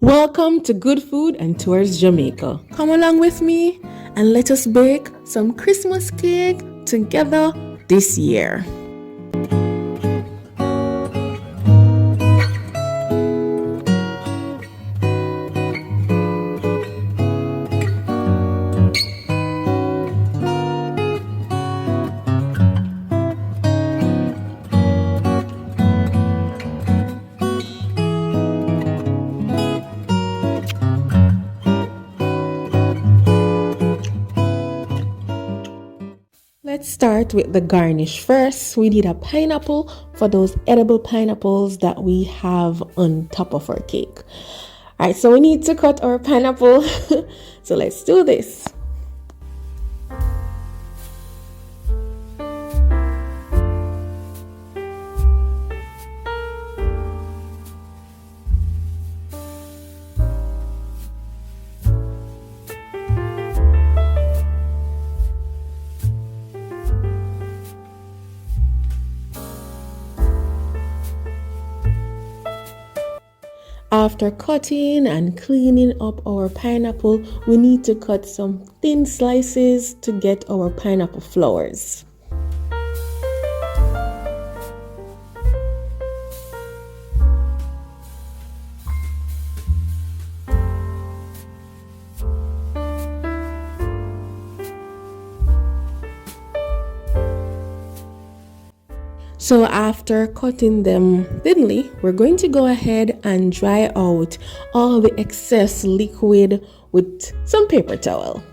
Welcome to Good Food and Tours Jamaica. Come along with me and let us bake some Christmas cake together this year. Let's start with the garnish first. We need a pineapple for those edible pineapples that we have on top of our cake. All right, so we need to cut our pineapple. So let's do this. After cutting and cleaning up our pineapple, we need to cut some thin slices to get our pineapple flowers. So after cutting them thinly, we're going to go ahead and dry out all the excess liquid with some paper towel.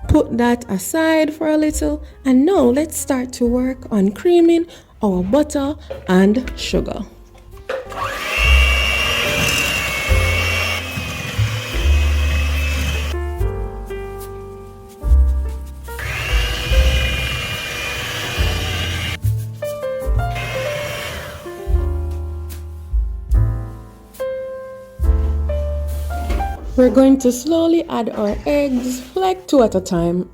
Put that aside for a little, and now let's start to work on creaming our butter and sugar. We're going to slowly add our eggs, like 2 at a time.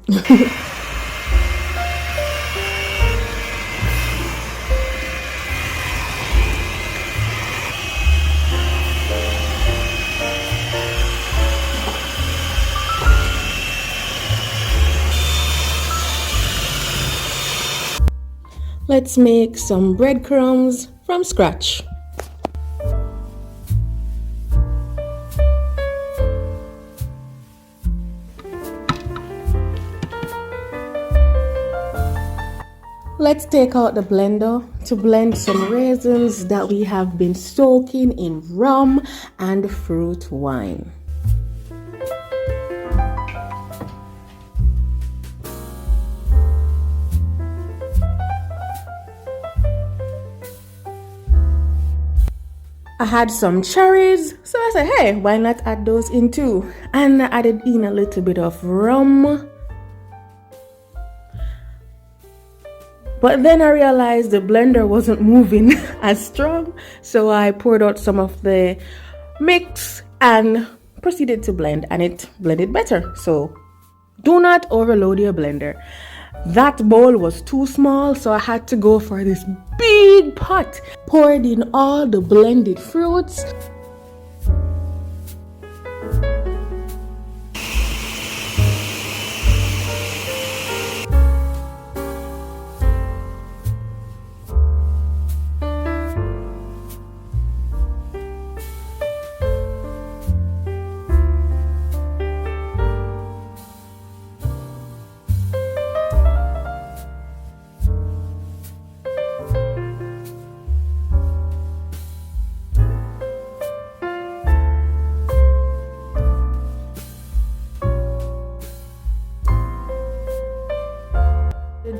Let's make some breadcrumbs from scratch. Let's take out the blender to blend some raisins that we have been soaking in rum and fruit wine. I had some cherries, so I said, hey, why not add those in too? And I added in a little bit of rum. But then I realized the blender wasn't moving as strong, so I poured out some of the mix and proceeded to blend, and it blended better. So do not overload your blender. That bowl was too small, so I had to go for this big pot. Poured in all the blended fruits.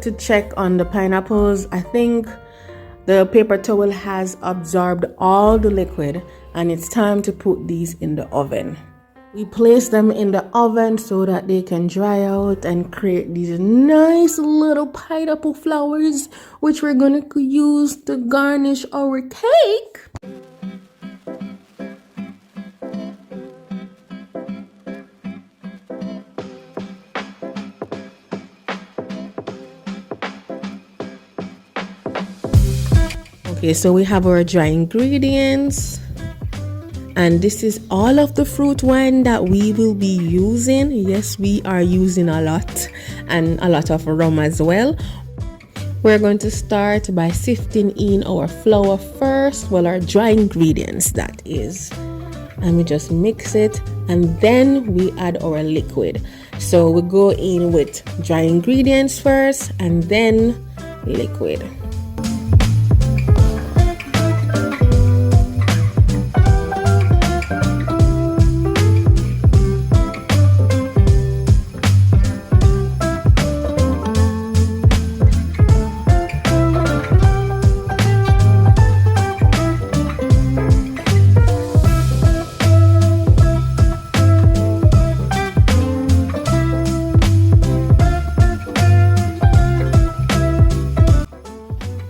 To check on the pineapples, I think the paper towel has absorbed all the liquid, and it's time to put these in the oven. We place them in the oven so that they can dry out and create these nice little pineapple flowers, which we're gonna use to garnish our cake. Okay, so we have our dry ingredients, and this is all of the fruit wine that we will be using. Yes, we are using a lot, and a lot of rum as well. We're going to start by sifting in our flour first, well, our dry ingredients, that is, and we just mix it, and then we add our liquid. So we go in with dry ingredients first and then liquid.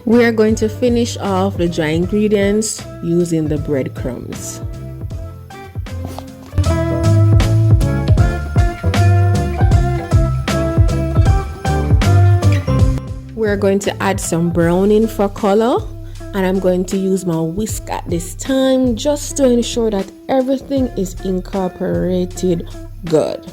We are going to finish off the dry ingredients using the breadcrumbs. We're going to add some browning for color, and I'm going to use my whisk at this time just to ensure that everything is incorporated good.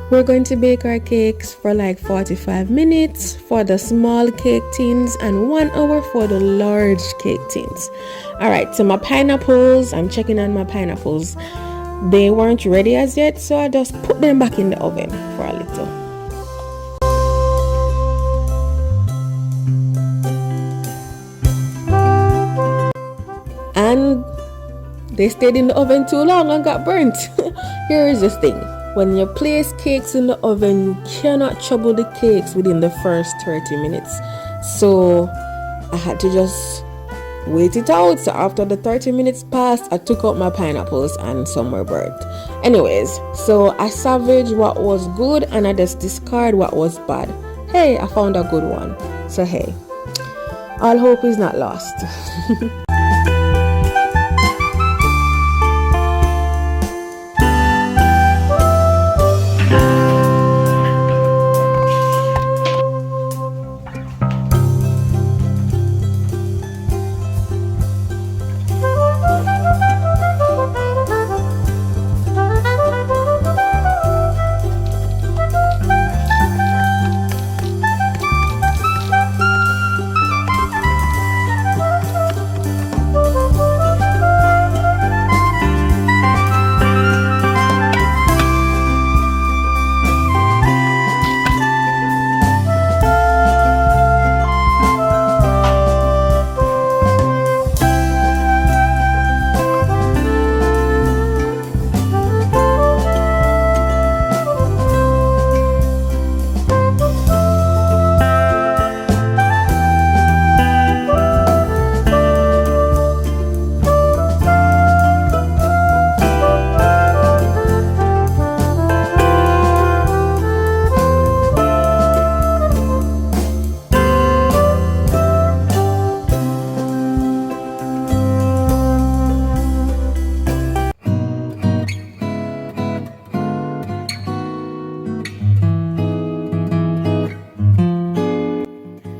We're going to bake our cakes for like 45 minutes for the small cake tins and 1 hour for the large cake tins. Alright, so my pineapples, I'm checking on my pineapples. They weren't ready as yet, so I just put them back in the oven for a little. And they stayed in the oven too long and got burnt. Here is the thing. When you place cakes in the oven, you cannot trouble the cakes within the first 30 minutes. So I had to just wait it out. So after the 30 minutes passed, I took out my pineapples and some were burnt. Anyways, so I salvaged what was good and I just discard what was bad. Hey, I found a good one. So hey, all hope is not lost.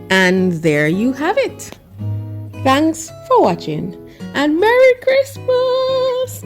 And there you have it. Thanks for watching and Merry Christmas!